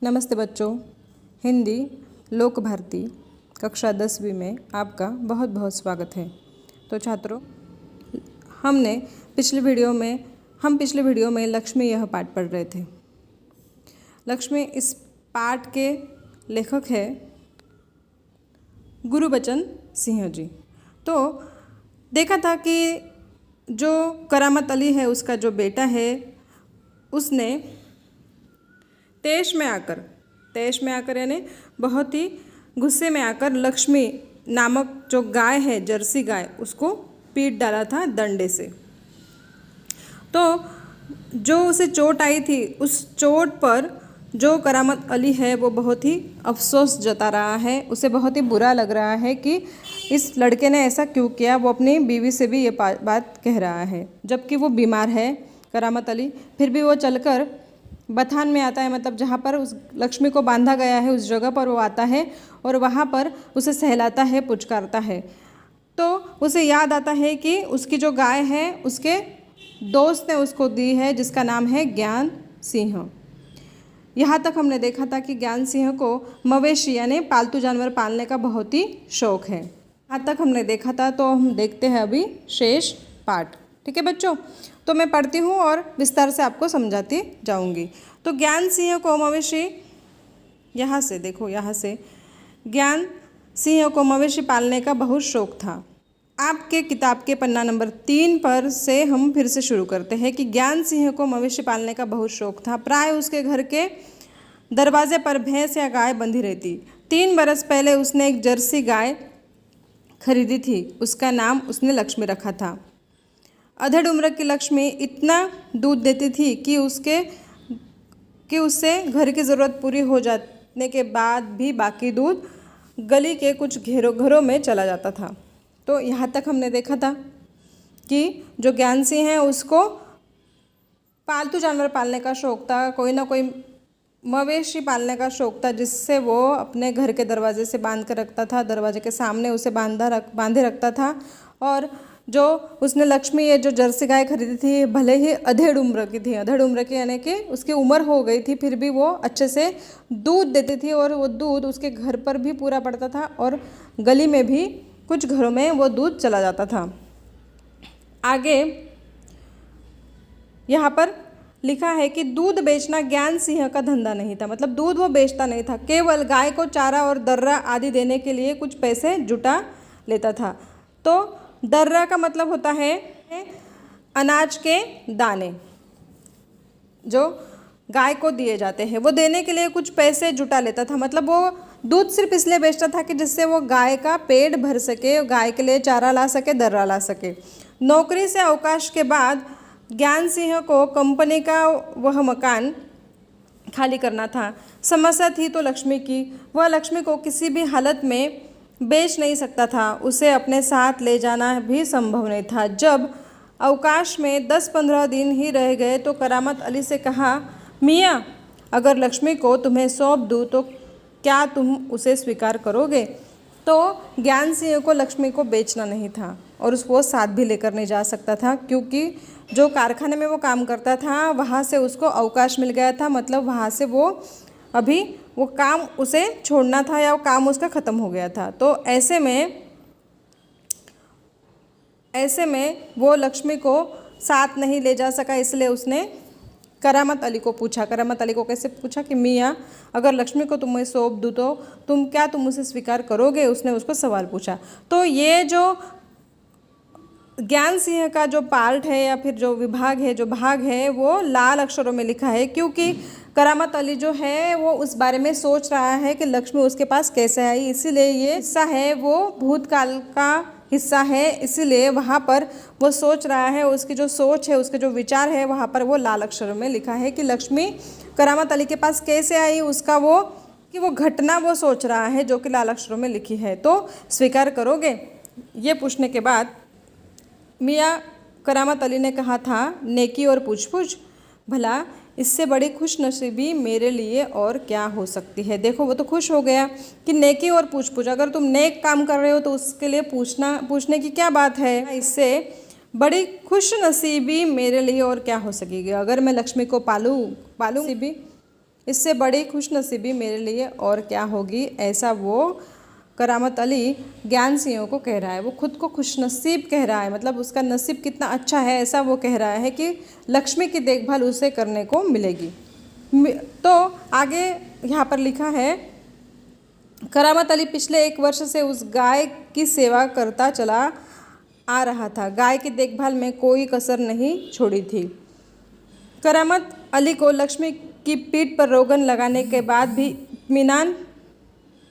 नमस्ते बच्चों, हिंदी लोक भारती कक्षा 10वीं में आपका बहुत बहुत स्वागत है। तो छात्रों, हम पिछले वीडियो में लक्ष्मी यह पाठ पढ़ रहे थे। लक्ष्मी इस पाठ के लेखक है गुरबचन सिंह जी। तो देखा था कि जो करामत अली है, उसका जो बेटा है, उसने तेश में आकर यानी बहुत ही गुस्से में आकर लक्ष्मी नामक जो गाय है, जर्सी गाय, उसको पीट डाला था डंडे से। तो जो उसे चोट आई थी, उस चोट पर जो करामत अली है वो बहुत ही अफसोस जता रहा है। उसे बहुत ही बुरा लग रहा है कि इस लड़के ने ऐसा क्यों किया। वो अपनी बीवी से भी ये बात कह रहा है, जबकि वो बीमार है करामत अली। फिर भी वो चलकर बथान में आता है, मतलब जहाँ पर उस लक्ष्मी को बांधा गया है, उस जगह पर वो आता है और वहाँ पर उसे सहलाता है, पुचकारता है। तो उसे याद आता है कि उसकी जो गाय है उसके दोस्त ने उसको दी है, जिसका नाम है ज्ञान सिंह। यहाँ तक हमने देखा था कि ज्ञान सिंह को मवेशी यानी पालतू जानवर पालने का बहुत ही शौक है। यहाँ तक हमने देखा था। तो हम देखते हैं अभी शेष पाठ। ठीक है बच्चों, तो मैं पढ़ती हूँ और विस्तार से आपको समझाती जाऊँगी। तो ज्ञान सिंह को मवेशी, यहाँ से देखो, यहाँ से ज्ञान सिंह को मवेशी पालने का बहुत शौक था। आपके किताब के पन्ना नंबर 3 पर से हम फिर से शुरू करते हैं कि ज्ञान सिंह को मवेशी पालने का बहुत शौक था। प्राय उसके घर के दरवाजे पर भैंस या गाय बंधी रहती। 3 बरस पहले उसने एक जर्सी गाय खरीदी थी। उसका नाम उसने लक्ष्मी रखा था। अधेड़ उम्र की लक्ष्मी इतना दूध देती थी कि उससे घर की ज़रूरत पूरी हो जाने के बाद भी बाकी दूध गली के कुछ घरों में चला जाता था। तो यहाँ तक हमने देखा था कि जो ज्ञान सिंह है उसको पालतू जानवर पालने का शौक था, कोई ना कोई मवेशी पालने का शौक था, जिससे वो अपने घर के दरवाजे से बांध कर रखता था, दरवाजे के सामने उसे बांधे रखता था। और जो उसने लक्ष्मी ये जो जर्सी गाय खरीदी थी, भले ही अधेड़ उम्र की यानी कि उसकी उम्र हो गई थी, फिर भी वो अच्छे से दूध देती थी और वो दूध उसके घर पर भी पूरा पड़ता था और गली में भी कुछ घरों में वो दूध चला जाता था। आगे यहाँ पर लिखा है कि दूध बेचना ज्ञान सिंह का धंधा नहीं था, मतलब दूध वो बेचता नहीं था, केवल गाय को चारा और दर्रा आदि देने के लिए कुछ पैसे जुटा लेता था। तो दर्रा का मतलब होता है अनाज के दाने जो गाय को दिए जाते हैं, वो देने के लिए कुछ पैसे जुटा लेता था। मतलब वो दूध सिर्फ इसलिए बेचता था कि जिससे वो गाय का पेट भर सके, गाय के लिए चारा ला सके, दर्रा ला सके। नौकरी से अवकाश के बाद ज्ञान सिंह को कंपनी का वह मकान खाली करना था। समस्या थी तो लक्ष्मी की। वह लक्ष्मी को किसी भी हालत में बेच नहीं सकता था, उसे अपने साथ ले जाना भी संभव नहीं था। जब अवकाश में 10-15 दिन ही रह गए तो करामत अली से कहा, मियाँ, अगर लक्ष्मी को तुम्हें सौंप दूँ तो क्या तुम उसे स्वीकार करोगे? तो ज्ञान सिंह को लक्ष्मी को बेचना नहीं था और उसको साथ भी लेकर नहीं जा सकता था, क्योंकि जो कारखाने में वो काम करता था वहाँ से उसको अवकाश मिल गया था। मतलब वहाँ से वो काम उसे छोड़ना था या वो काम उसका ख़त्म हो गया था। तो ऐसे में वो लक्ष्मी को साथ नहीं ले जा सका, इसलिए उसने करामत अली को पूछा। करामत अली को कैसे पूछा कि मियाँ, अगर लक्ष्मी को तुम्हें सौंप दूँ तो तुम उसे स्वीकार करोगे? उसने उसको सवाल पूछा। तो ये जो ज्ञान सिंह का जो पार्ट है या फिर जो भाग है वो लाल अक्षरों में लिखा है, क्योंकि करामत अली जो है वो उस बारे में सोच रहा है कि लक्ष्मी उसके पास कैसे आई। इसीलिए ये हिस्सा है वो भूतकाल का हिस्सा है, इसीलिए वहाँ पर वो सोच रहा है, उसकी जो सोच है, उसके जो विचार है, वहाँ पर वो लाल अक्षरों में लिखा है कि लक्ष्मी करामत अली के पास कैसे आई, उसका वो घटना वो सोच रहा है, जो कि लाल अक्षरों में लिखी है। तो स्वीकार करोगे? ये पूछने के बाद मियाँ करामत अली ने कहा था, नेकी और पूछ भला इससे बड़ी खुशनसीबी मेरे लिए और क्या हो सकती है। देखो, वो तो खुश हो गया कि नेकी और पूछ अगर तुम नेक काम कर रहे हो तो उसके लिए पूछने की क्या बात है। इससे बड़ी खुशनसीबी मेरे लिए और क्या हो सकेगी। अगर मैं लक्ष्मी को पालूँ भी, इससे बड़ी खुशनसीबी मेरे लिए और क्या होगी। ऐसा वो करामत अली ज्ञान सिंह को कह रहा है। वो खुद को खुशनसीब कह रहा है, मतलब उसका नसीब कितना अच्छा है, ऐसा वो कह रहा है कि लक्ष्मी की देखभाल उसे करने को मिलेगी। तो आगे यहाँ पर लिखा है, करामत अली पिछले 1 वर्ष से उस गाय की सेवा करता चला आ रहा था। गाय की देखभाल में कोई कसर नहीं छोड़ी थी। करामत अली को लक्ष्मी की पीठ पर रोगन लगाने के बाद भी इत्मीनान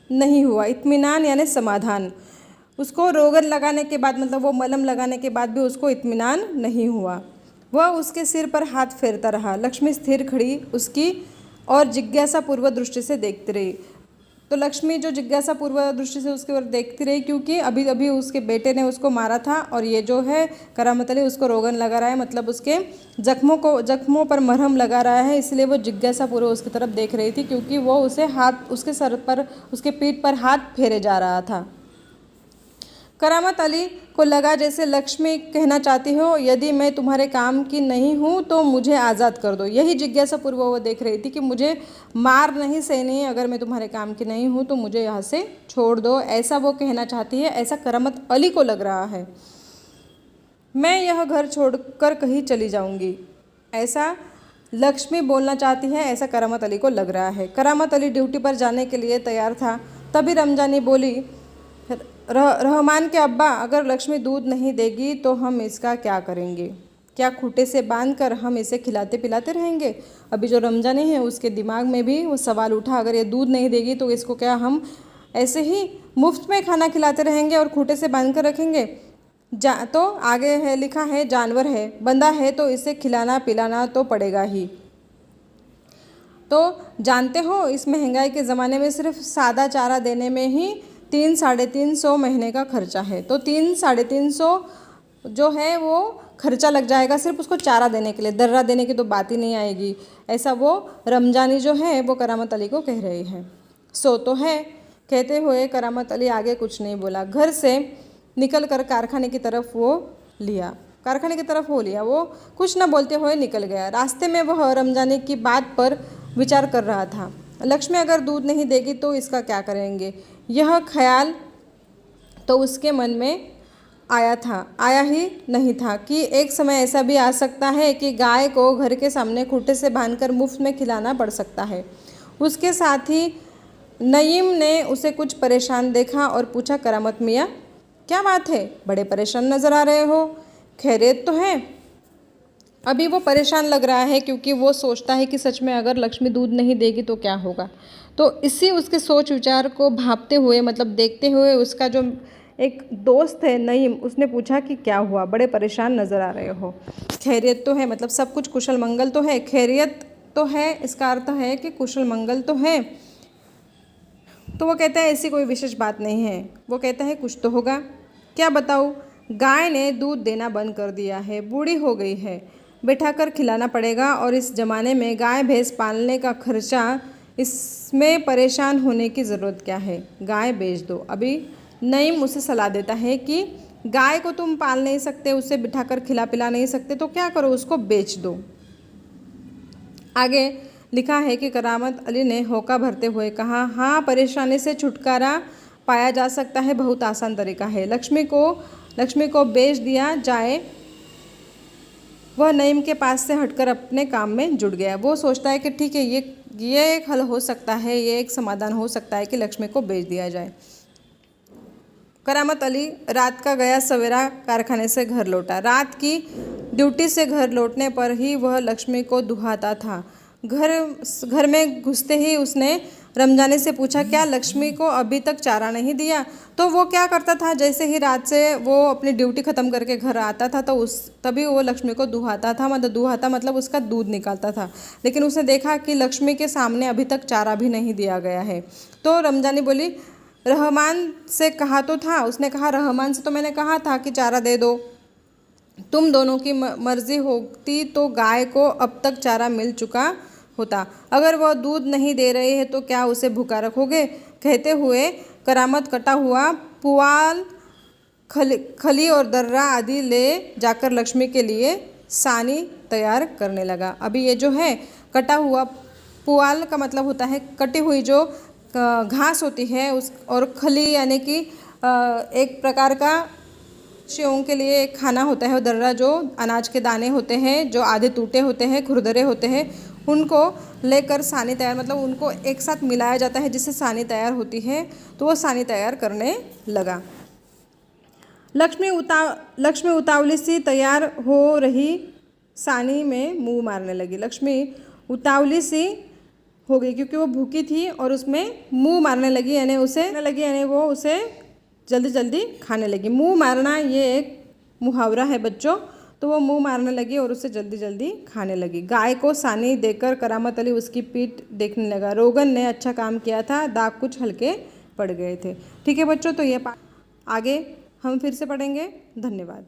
नहीं हुआ। इत्मीनान यानी समाधान। उसको रोगन लगाने के बाद, मतलब वो मलहम लगाने के बाद भी उसको इत्मीनान नहीं हुआ। वह उसके सिर पर हाथ फेरता रहा। लक्ष्मी स्थिर खड़ी उसकी और जिज्ञासापूर्वक दृष्टि से देखती रही। तो लक्ष्मी जो जिज्ञासापूर्वक दृष्टि से उसकी ओर देखती रही, क्योंकि अभी अभी उसके बेटे ने उसको मारा था और ये जो है करामत अली उसको रोगन लगा रहा है, मतलब उसके जख्मों पर मरहम लगा रहा है। इसलिए वो जिज्ञासापूर्वक उसकी तरफ देख रही थी, क्योंकि वो उसके सर पर, उसके पीठ पर हाथ फेरे जा रहा था। करामत अली को लगा जैसे लक्ष्मी कहना चाहती हो, यदि मैं तुम्हारे काम की नहीं हूँ तो मुझे आज़ाद कर दो। यही जिज्ञासापूर्वक वो देख रही थी कि मुझे मार नहीं सहनी है, अगर मैं तुम्हारे काम की नहीं हूँ तो मुझे यहाँ से छोड़ दो, ऐसा वो कहना चाहती है। ऐसा करामत अली को लग रहा है। मैं यह घर छोड़कर कहीं चली जाऊँगी, ऐसा लक्ष्मी बोलना चाहती है, ऐसा करामत अली को लग रहा है। करामत अली ड्यूटी पर जाने के लिए तैयार था। तभी रमजानी बोली, रहमान के अब्बा, अगर लक्ष्मी दूध नहीं देगी तो हम इसका क्या करेंगे? क्या खूंटे से बांधकर हम इसे खिलाते पिलाते रहेंगे? अभी जो रमजानी है उसके दिमाग में भी वो सवाल उठा, अगर ये दूध नहीं देगी तो इसको क्या हम ऐसे ही मुफ्त में खाना खिलाते रहेंगे और खूंटे से बांध कर रखेंगे? तो आगे है लिखा है, जानवर है, बंदा है तो इसे खिलाना पिलाना तो पड़ेगा ही। तो जानते हो इस महंगाई के ज़माने में सिर्फ सादा चारा देने में ही 300-350 महीने का खर्चा है। तो 300-350 जो है वो खर्चा लग जाएगा सिर्फ उसको चारा देने के लिए, दर्रा देने की तो बात ही नहीं आएगी। ऐसा वो रमजानी जो है वो करामत अली को कह रही है। सो तो है, कहते हुए करामत अली आगे कुछ नहीं बोला। घर से निकल कर कारखाने की तरफ वो लिया। वो कुछ न बोलते हुए निकल गया। रास्ते में वह रमजानी की बात पर विचार कर रहा था। लक्ष्मी अगर दूध नहीं देगी तो इसका क्या करेंगे? यह ख्याल तो उसके मन में आया ही नहीं था कि एक समय ऐसा भी आ सकता है कि गाय को घर के सामने खूंटे से बांधकर मुफ्त में खिलाना पड़ सकता है। उसके साथ ही नईम ने उसे कुछ परेशान देखा और पूछा, करामत मियाँ, क्या बात है? बड़े परेशान नज़र आ रहे हो, खैरियत तो है? अभी वो परेशान लग रहा है क्योंकि वो सोचता है कि सच में अगर लक्ष्मी दूध नहीं देगी तो क्या होगा। तो इसी उसके सोच विचार को भांपते हुए, मतलब देखते हुए, उसका जो एक दोस्त है नईम, उसने पूछा कि क्या हुआ, बड़े परेशान नज़र आ रहे हो, खैरियत तो है? मतलब सब कुछ कुशल मंगल तो है? खैरियत तो है इसका अर्थ है कि कुशल मंगल तो है। तो वो कहता है ऐसी कोई विशेष बात नहीं है। वो कहता है कुछ तो होगा। क्या बताऊँ? गाय ने दूध देना बंद कर दिया है, बूढ़ी हो गई है, बैठाकर खिलाना पड़ेगा और इस ज़माने में गाय भैंस पालने का खर्चा, इसमें परेशान होने की ज़रूरत क्या है? गाय बेच दो। अभी नईम उसे सलाह देता है कि गाय को तुम पाल नहीं सकते, उसे बिठाकर खिला पिला नहीं सकते, तो क्या करो, उसको बेच दो। आगे लिखा है कि करामत अली ने होका भरते हुए कहा, हाँ, परेशानी से छुटकारा पाया जा सकता है, बहुत आसान तरीका है। लक्ष्मी को बेच दिया जाए। वह नईम के पास से हटकर अपने काम में जुट गया। वो सोचता है कि ठीक है, ये एक हल हो सकता है, ये एक समाधान हो सकता है कि लक्ष्मी को बेच दिया जाए। करामत अली रात का गया सवेरा कारखाने से घर लौटा। रात की ड्यूटी से घर लौटने पर ही वह लक्ष्मी को दुहाता था। घर में घुसते ही उसने रमजानी से पूछा, क्या लक्ष्मी को अभी तक चारा नहीं दिया? तो वो क्या करता था, जैसे ही रात से वो अपनी ड्यूटी ख़त्म करके घर आता था तो तभी वो लक्ष्मी को दुहाता मतलब उसका दूध निकालता था। लेकिन उसने देखा कि लक्ष्मी के सामने अभी तक चारा भी नहीं दिया गया है। तो रमजानी बोली, रहमान से कहा तो था। उसने कहा, रहमान से तो मैंने कहा था कि चारा दे दो। तुम दोनों की मर्जी होती तो गाय को अब तक चारा मिल चुका होता। अगर वह दूध नहीं दे रही है तो क्या उसे भूखा रखोगे? कहते हुए करामत कटा हुआ पुआल, खली और दर्रा आदि ले जाकर लक्ष्मी के लिए सानी तैयार करने लगा। अभी ये जो है कटा हुआ पुआल का मतलब होता है कटी हुई जो घास होती है उस, और खली यानी कि एक प्रकार का पक्षियों के लिए एक खाना होता है। दर्रा जो अनाज के दाने होते हैं, जो आधे टूटे होते हैं, खुरदरे होते हैं, उनको लेकर सानी तैयार, मतलब उनको एक साथ मिलाया जाता है जिससे सानी तैयार होती है। तो वो सानी तैयार करने लगा। लक्ष्मी उतावली सी तैयार हो रही सानी में मुंह मारने लगी। लक्ष्मी उतावली सी हो गई क्योंकि वो भूखी थी और उसमें मुंह मारने लगी, यानी वो उसे जल्दी जल्दी खाने लगी। मुंह मारना ये एक मुहावरा है बच्चों। तो वो मुंह मारने लगी और उसे जल्दी जल्दी खाने लगी। गाय को सानी देकर करामत अली उसकी पीठ देखने लगा। रोगन ने अच्छा काम किया था, दाग कुछ हल्के पड़ गए थे। ठीक है बच्चों, तो ये आगे हम फिर से पढ़ेंगे। धन्यवाद।